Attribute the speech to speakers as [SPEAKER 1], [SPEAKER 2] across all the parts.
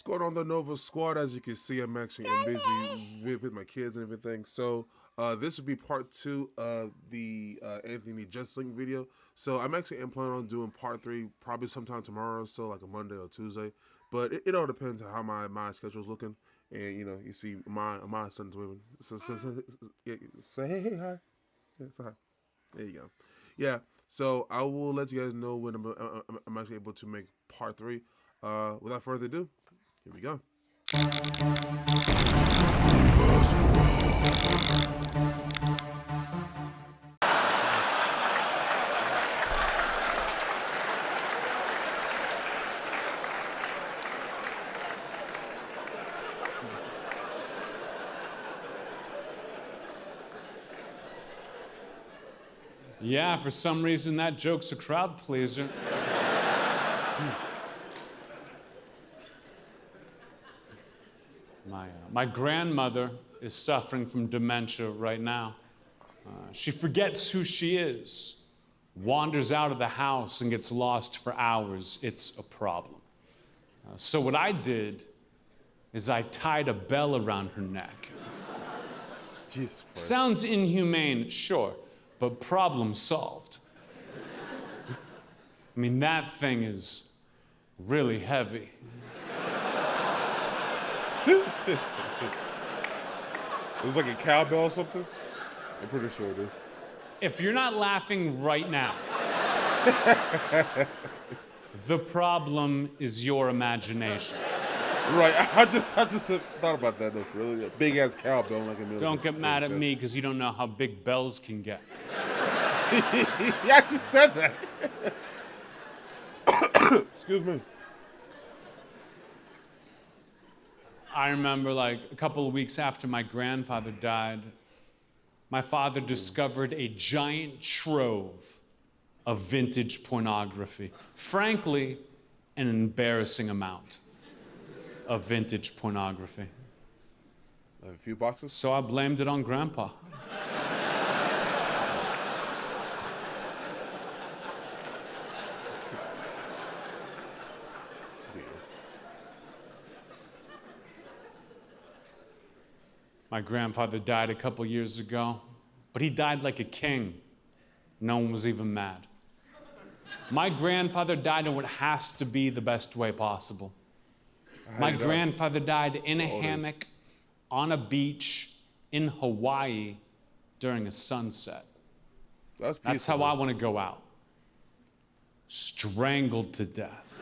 [SPEAKER 1] Going on the Nova Squad? As you can see, I'm busy with my kids and everything. So this will be part two of the Anthony Jeselink video. So I'm actually planning on doing part three probably sometime tomorrow, so like a Monday or Tuesday. But it all depends on how my schedule is looking. And you see my son's women. Say hey hi. Yeah, say hi. There you go. Yeah. So I will let you guys know when I'm actually able to make part three. Without further ado, here we go.
[SPEAKER 2] Yeah, for some reason that joke's a crowd pleaser. My grandmother is suffering from dementia right now. She forgets who she is, wanders out of the house and gets lost for hours. It's a problem. So what I did is I tied a bell around her neck.
[SPEAKER 1] Jesus Christ.
[SPEAKER 2] Sounds inhumane, sure, but problem solved. I mean, that thing is really heavy.
[SPEAKER 1] It's like a cowbell or something? I'm pretty sure it is.
[SPEAKER 2] If you're not laughing right now, the problem is your imagination.
[SPEAKER 1] Right, I just thought about that though, really. A big ass cowbell like in the middle.
[SPEAKER 2] Don't get mad at me because you don't know how big bells can get.
[SPEAKER 1] Yeah, I just said that. Excuse me.
[SPEAKER 2] I remember like a couple of weeks after my grandfather died, my father discovered a giant trove of vintage pornography. Frankly, an embarrassing amount of vintage pornography.
[SPEAKER 1] A few boxes?
[SPEAKER 2] So I blamed it on Grandpa. My grandfather died a couple years ago, but he died like a king. No one was even mad. My grandfather died in what has to be the best way possible. My grandfather died in a hammock on a beach in Hawaii during a sunset. That's how I want to go out. Strangled to death.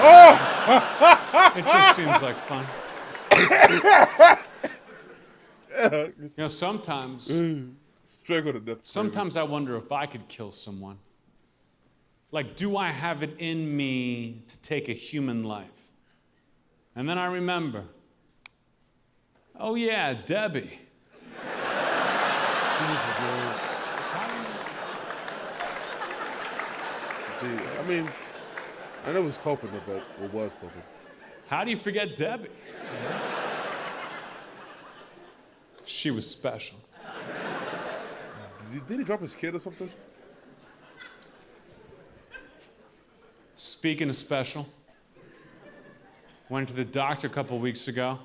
[SPEAKER 2] Oh! It just seems like fun. You know, sometimes
[SPEAKER 1] Strangled to death.
[SPEAKER 2] Sometimes I wonder if I could kill someone. Like, do I have it in me to take a human life? And then I remember, oh yeah, Debbie.
[SPEAKER 1] Jesus, man. Gee, I mean, I know it was coping, but it was coping.
[SPEAKER 2] How do you forget Debbie? She was special.
[SPEAKER 1] Did he drop his kid or something?
[SPEAKER 2] Speaking of special, went to the doctor a couple weeks ago,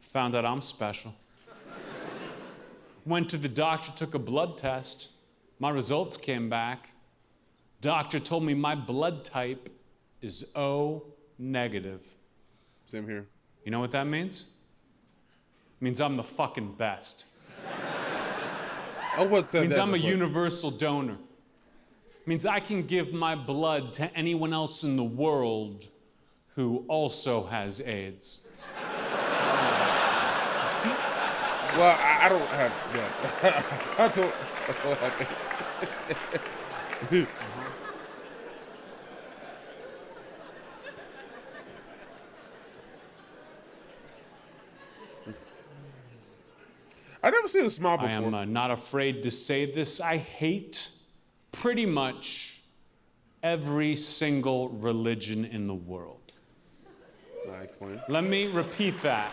[SPEAKER 2] found out I'm special. Went to the doctor, took a blood test. My results came back. Doctor told me my blood type is O negative.
[SPEAKER 1] Same here.
[SPEAKER 2] You know what that means? It means I'm the fucking best.
[SPEAKER 1] I would say that.
[SPEAKER 2] It means I'm a universal donor. It means I can give my blood to anyone else in the world who also has AIDS.
[SPEAKER 1] Well, I don't have that. I don't have AIDS. I've never seen a smile before.
[SPEAKER 2] I am not afraid to say this. I hate pretty much every single religion in the world.
[SPEAKER 1] Explain.
[SPEAKER 2] Let me repeat that.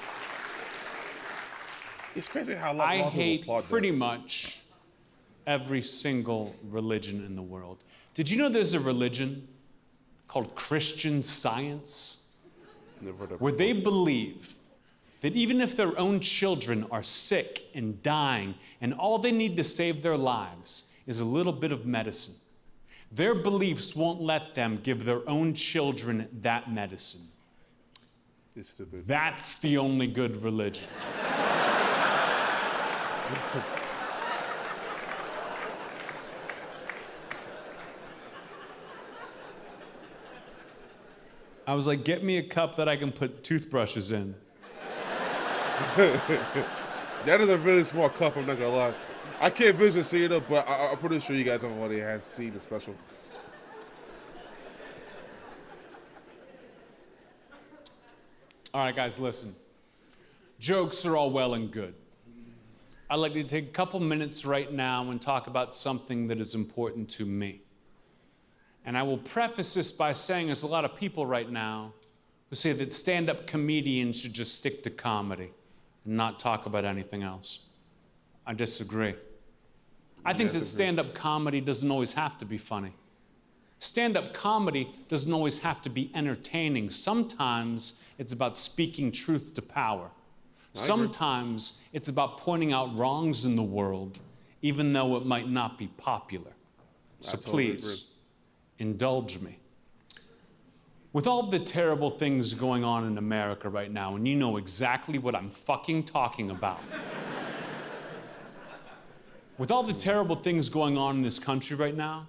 [SPEAKER 1] It's crazy how
[SPEAKER 2] I hate pretty much every single religion in the world. Did you know there's a religion called Christian Science?
[SPEAKER 1] Never heard that
[SPEAKER 2] where
[SPEAKER 1] before.
[SPEAKER 2] they believe that even if their own children are sick and dying and all they need to save their lives is a little bit of medicine, their beliefs won't let them give their own children that medicine.
[SPEAKER 1] It's stupid.
[SPEAKER 2] That's the only good religion. I was like, get me a cup that I can put toothbrushes in.
[SPEAKER 1] That is a really small cup, I'm not gonna lie. I can't visually see it up, but I'm pretty sure you guys already have seen the special.
[SPEAKER 2] All right, guys, listen. Jokes are all well and good. I'd like to take a couple minutes right now and talk about something that is important to me. And I will preface this by saying there's a lot of people right now who say that stand-up comedians should just stick to comedy and not talk about anything else. I disagree. I think that stand-up comedy doesn't always have to be funny. Stand-up comedy doesn't always have to be entertaining. Sometimes it's about speaking truth to power. Sometimes it's about pointing out wrongs in the world, even though it might not be popular. So please, indulge me. With all the terrible things going on in America right now, and you know exactly what I'm fucking talking about. With all the terrible things going on in this country right now,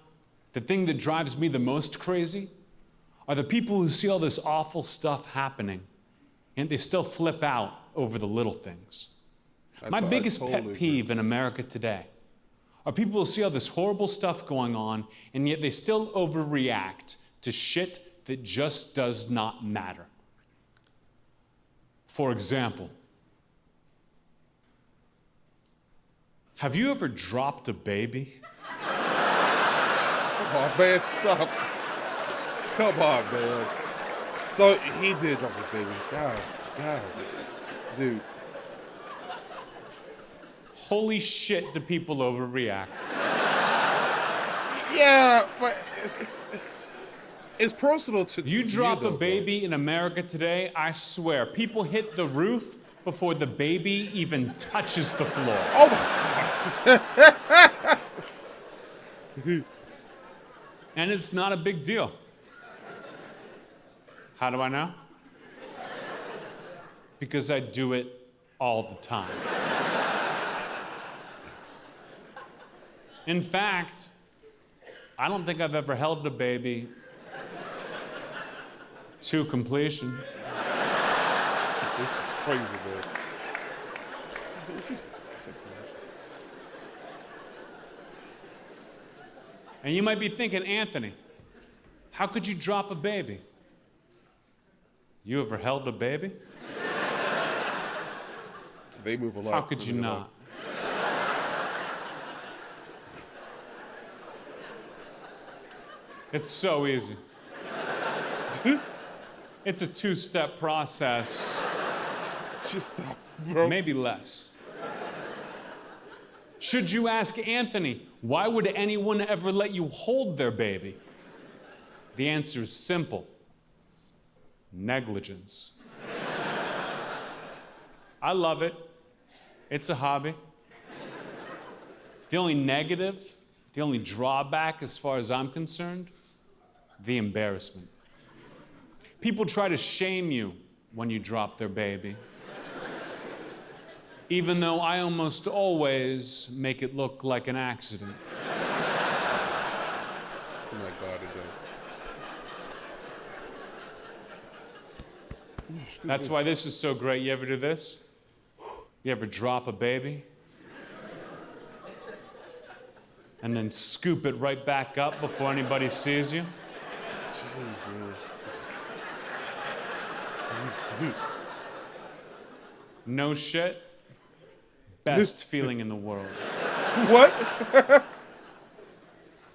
[SPEAKER 2] the thing that drives me the most crazy are the people who see all this awful stuff happening and they still flip out over the little things. My biggest pet peeve in America today are people who see all this horrible stuff going on and yet they still overreact to shit that just does not matter. For example, have you ever dropped a baby?
[SPEAKER 1] Come on, man, stop. Come on, man. So he did drop his baby. God, dude.
[SPEAKER 2] Holy shit, do people overreact.
[SPEAKER 1] Yeah, but it's personal to
[SPEAKER 2] You
[SPEAKER 1] to
[SPEAKER 2] drop
[SPEAKER 1] though,
[SPEAKER 2] a baby in America today, I swear, people hit the roof before the baby even touches the floor.
[SPEAKER 1] Oh my God.
[SPEAKER 2] And it's not a big deal. How do I know? Because I do it all the time. In fact, I don't think I've ever held a baby to completion.
[SPEAKER 1] This is crazy, man.
[SPEAKER 2] And you might be thinking, Anthony, how could you drop a baby? You ever held a baby?
[SPEAKER 1] They move a lot.
[SPEAKER 2] How could you not? It's so easy. It's a two-step process.
[SPEAKER 1] Just stop, bro.
[SPEAKER 2] Maybe less. Should you ask Anthony, why would anyone ever let you hold their baby? The answer is simple. Negligence. I love it. It's a hobby. The only negative, the only drawback as far as I'm concerned, the embarrassment. People try to shame you when you drop their baby. Even though I almost always make it look like an accident.
[SPEAKER 1] Oh my God, it does.
[SPEAKER 2] That's why this is so great. You ever do this? You ever drop a baby? And then scoop it right back up before anybody sees you?
[SPEAKER 1] Jeez, man.
[SPEAKER 2] No shit. Best feeling in the world.
[SPEAKER 1] What?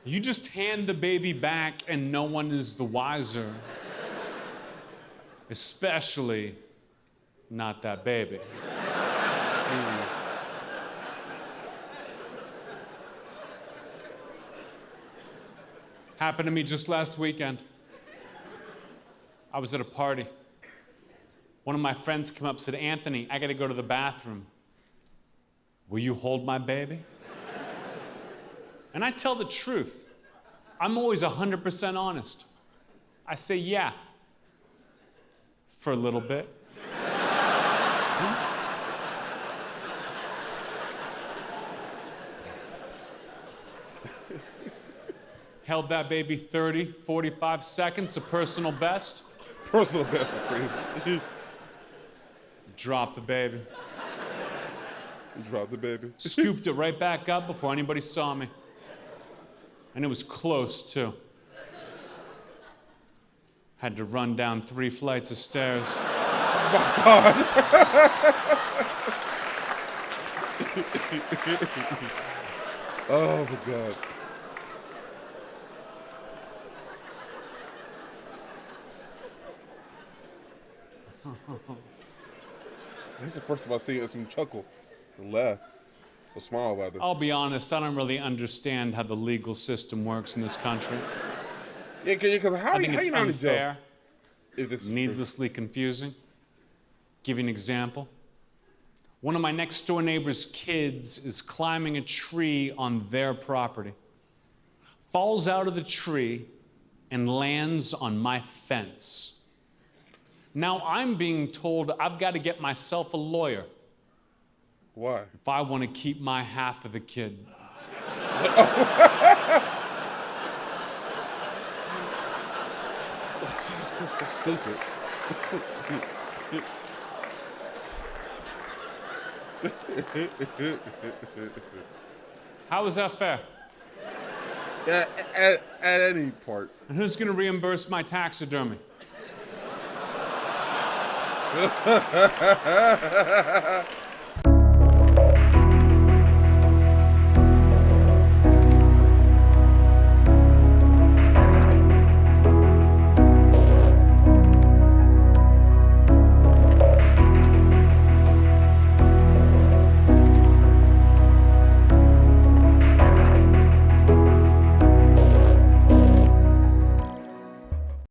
[SPEAKER 2] You just hand the baby back and no one is the wiser. Especially not that baby. Happened to me just last weekend. I was at a party. One of my friends came up and said, Anthony, I gotta go to the bathroom. Will you hold my baby? And I tell the truth. I'm always 100% honest. I say, yeah, for a little bit. Held that baby 30, 45 seconds, a personal best.
[SPEAKER 1] Personal best is crazy.
[SPEAKER 2] Dropped the baby.
[SPEAKER 1] You dropped the baby.
[SPEAKER 2] Scooped it right back up before anybody saw me. And it was close, too. Had to run down 3 flights of stairs.
[SPEAKER 1] Oh my God. Oh my God. That's the first time I see him chuckle and laugh. A smile rather.
[SPEAKER 2] I'll be honest, I don't really understand how the legal system works in this country.
[SPEAKER 1] Yeah, because how
[SPEAKER 2] I think it's
[SPEAKER 1] you not in jail?
[SPEAKER 2] unfair,
[SPEAKER 1] If this is
[SPEAKER 2] needlessly confusing. Give you an example. One of my next door neighbor's kids is climbing a tree on their property. Falls out of the tree and lands on my fence. Now I'm being told I've got to get myself a lawyer
[SPEAKER 1] Why?
[SPEAKER 2] if I want to keep my half of the kid.
[SPEAKER 1] That's so stupid.
[SPEAKER 2] How is that fair?
[SPEAKER 1] Yeah, at any part.
[SPEAKER 2] And who's going to reimburse my taxidermy?